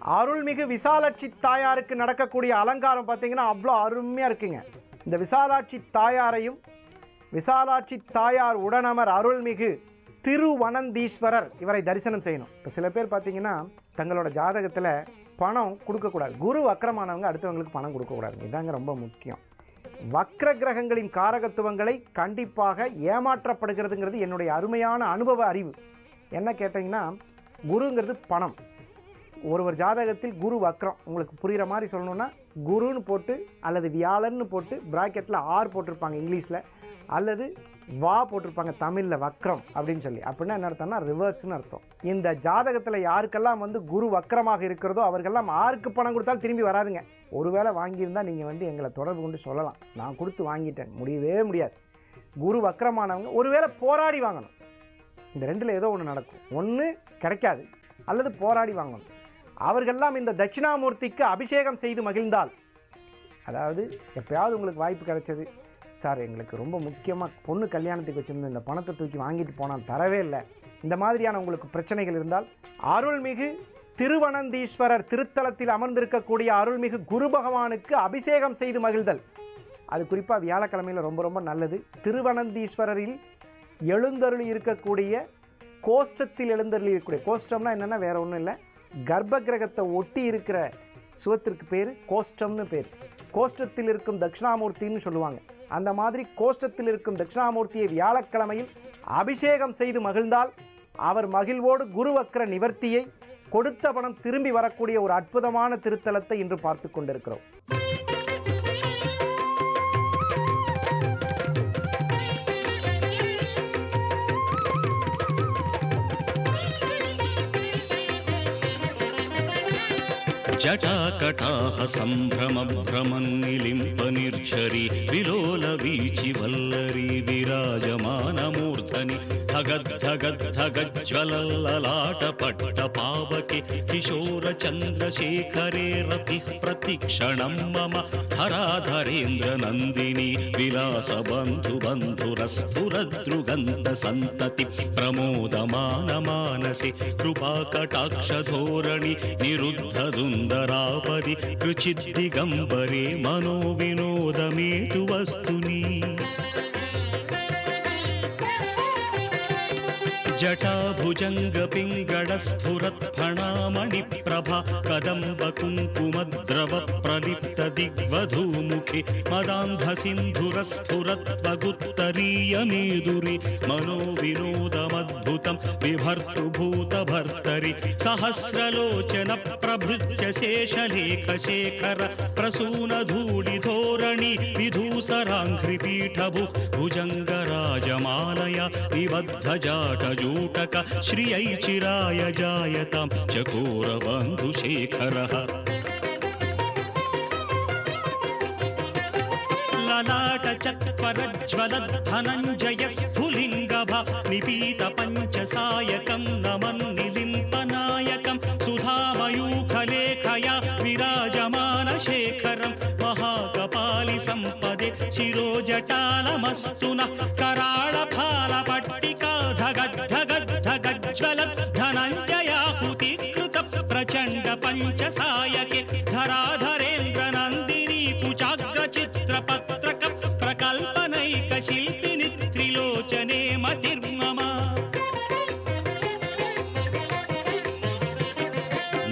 அருள்மிகு விசாலாட்சி தாயாருக்கு நடக்கக்கூடிய அலங்காரம் பார்த்தீங்கன்னா அவ்வளோ அருமையாக இருக்குங்க. இந்த விசாலாட்சி தாயாரையும் விசாலாட்சி தாயார் உடனமர் அருள்மிகு திருவனந்தீஸ்வரர் இவரை தரிசனம் செய்யணும். இப்போ சில பேர் பார்த்தீங்கன்னா தங்களோட ஜாதகத்தில் பணம் கொடுக்கக்கூடாது. குரு வக்கரமானவங்க அடுத்தவங்களுக்கு பணம் கொடுக்கக்கூடாது. இதாங்க ரொம்ப முக்கியம். வக்ர கிரகங்களின் காரகத்துவங்களை கண்டிப்பாக ஏமாற்றப்படுகிறதுங்கிறது என்னுடைய அருமையான அனுபவ அறிவு. என்ன கேட்டிங்கன்னா, குருங்கிறது பணம். ஒருவர் ஜாதகத்தில் குரு வக்ரம், உங்களுக்கு புரிகிற மாதிரி சொல்லணுன்னா குருன்னு போட்டு அல்லது வியாழன்னு போட்டு ப்ராக்கெட்டில் ஆர் போட்டிருப்பாங்க இங்கிலீஷில், அல்லது வா போட்டிருப்பாங்க தமிழில் வக்ரம் அப்படின்னு சொல்லி. அப்படின்னா என்ன அர்த்தம்னா ரிவர்ஸ்னு அர்த்தம். இந்த ஜாதகத்தில் யாருக்கெல்லாம் குரு வக்ரமாக இருக்கிறதோ அவர்களெல்லாம் ஆருக்கு பணம் கொடுத்தாலும் திரும்பி வராதுங்க. ஒருவேளை வாங்கியிருந்தால் நீங்கள் எங்களை தொடர்பு கொண்டு சொல்லலாம், நான் கொடுத்து வாங்கிட்டேன், முடியவே முடியாது. குரு வக்ரமானவங்க ஒருவேளை போராடி வாங்கணும். இந்த ரெண்டில் ஏதோ ஒன்று நடக்கும். ஒன்று கிடைக்காது அல்லது போராடி வாங்கணும். அவர்களெல்லாம் இந்த தட்சிணாமூர்த்திக்கு அபிஷேகம் செய்து மகிழ்ந்தால், அதாவது எப்பயாவது உங்களுக்கு வாய்ப்பு கிடைச்சது, சார் எங்களுக்கு ரொம்ப முக்கியமாக பொண்ணு கல்யாணத்துக்கு வச்சுருந்து இந்த பணத்தை தூக்கி வாங்கிட்டு போனால் தரவே இல்லை, இந்த மாதிரியான உங்களுக்கு பிரச்சனைகள் இருந்தால் அருள்மிகு திருவனந்தீஸ்வரர் திருத்தலத்தில் அமர்ந்திருக்கக்கூடிய அருள்மிகு குரு பகவானுக்கு அபிஷேகம் செய்து மகிழ்தல், அது குறிப்பாக வியாழக்கிழமையில் ரொம்ப ரொம்ப நல்லது. திருவனந்தீஸ்வரரில் எழுந்தருளி இருக்கக்கூடிய கோஷ்டத்தில் எழுந்தருளி இருக்கக்கூடிய, கோஷ்டம்னா என்னென்னா வேறு ஒன்றும் இல்லை, கர்ப்ப கிரகத்தை ஒட்டி இருக்கிற சுவத்திற்கு பேர் கோஷ்டம்னு பேர். கோஷ்டத்தில் இருக்கும் தட்சிணாமூர்த்தின்னு சொல்லுவாங்க. அந்த மாதிரி கோஷ்டத்தில் இருக்கும் தட்சிணாமூர்த்தியை வியாழக்கிழமையில் அபிஷேகம் செய்து மகிழ்ந்தால் அவர் மகிழ்வோடு குருவக்ர நிவர்த்தியை, கொடுத்த பணம் திரும்பி வரக்கூடிய ஒரு அற்புதமான திருத்தலத்தை இன்று பார்த்து கொண்டிருக்கிறோம். जटाकटाह सम्भ्रमभ्रमन्निलिम्पनिर्झरी विलोलवीचि वल्लरी विराजमानमूर्धनि धगद्धगद्धगज्ज्वलल्ललाटपट्टपावके किशोरचन्द्रशेखरे रतिः प्रतिक्षणं मम हराधरेन्द्रनन्दिनी विलासबन्धुबन्धुरस्फुरद्रुगन्धसन्तति प्रमोदमानमानसे कृपाकटाक्षधोरणि निरुद्धदुन्दरापदि रुचिद्दिगम्बरे मनोविनोदमेतु वस्तुनि जटाभुजङ्गपिङ्गळस्फुरत्फणामणिप्रभा कदम्बकुङ्कुमद्रवप्रलिप्तदिग्वधूमुखे मदान्धसिन्धुरस्फुरत्वगुत्तरीयमेदुरे मनोविनोदमद्भुतं बिभर्तुभूतभर्तरि सहस्रलोचनप्रभृत्य शेषलेखशेखर प्रसूनधूलिधोरणि विधूसराङ्घ्रिपीठभुः भुजङ्गराजमालया विबद्धजाटजूटक श्रियै चिराय जायतां चकोरबन्धुशेखरः ललाटचत्वरज्वलद्धनञ्जयस्फुलिङ्गभा निपीतपञ्चसायकं नमन्निलिम्पनायकं सुधामयूखलेखया विराजमानशेखरं महाकपालिसम्पदे शिरोजटालमस्तु नः कराळफालपट्टिका धगद्धगद्धगज्ज्वलद्धनञ्जयाहुतिकृत प्रचण्ड पञ्चसायके धराधरेन्द्रनन्दिनी कुचाग्रचित्रपत्रक प्रकल्पनैकशिल्पिनि त्रिलोचने मतिर्मम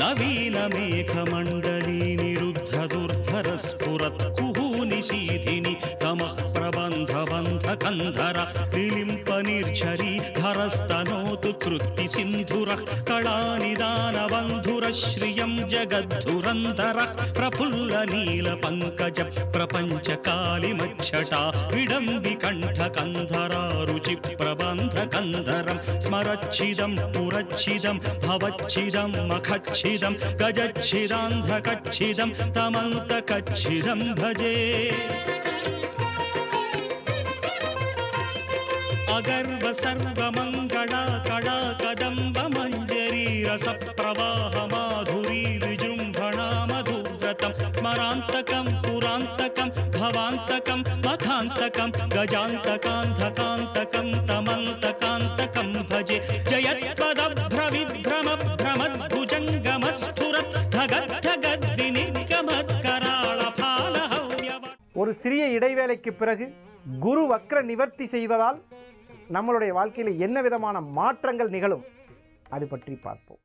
नवीनमेघमण्डली निरुद्धदुर्धरस्फुरत् कुहूनिशीधिनि तमः प्रबन्धबन्धकन्धर विलिम्पनिर्झरी धरस्तनोतु कृत्तिसिन्धुरः कलानिदानबन्धुरश्रियं जगद्धुरन्धरः प्रफुल्लनीलपङ्कज प्रपञ्चकालिमच्छटा विडम्बिकण्ठकन्धरा रुचिप्रबन्धकन्धरं स्मरच्छिदं पुरच्छिदं भवच्छिदं मखच्छिदं गजच्छिदान्धकच्छिदं तमन्तकच्छिदं भजे अगर्व सर्वमङ्गला कड़ा कदम्ब मञ्जरी रसप्रवाह माधुरी विजृम्भणा मधुव्रतं स्मरान्तकं पुरान्तकं भवान्तकं मथान्तकं गजान्तकान्धकान्तकं तमन्तकान्तकं भजे जयत्पदभ्रविभ्रमभ्रमद्भुजङ्गमस्फुरत् ஒரு சிறிய இடைவேளைக்கு பிறகு குரு வக்ர நிவர்த்தி செய்வதால் நம்மளுடைய வாழ்க்கையில் என்ன விதமான மாற்றங்கள் நிகழும் அது பற்றி பார்ப்போம்.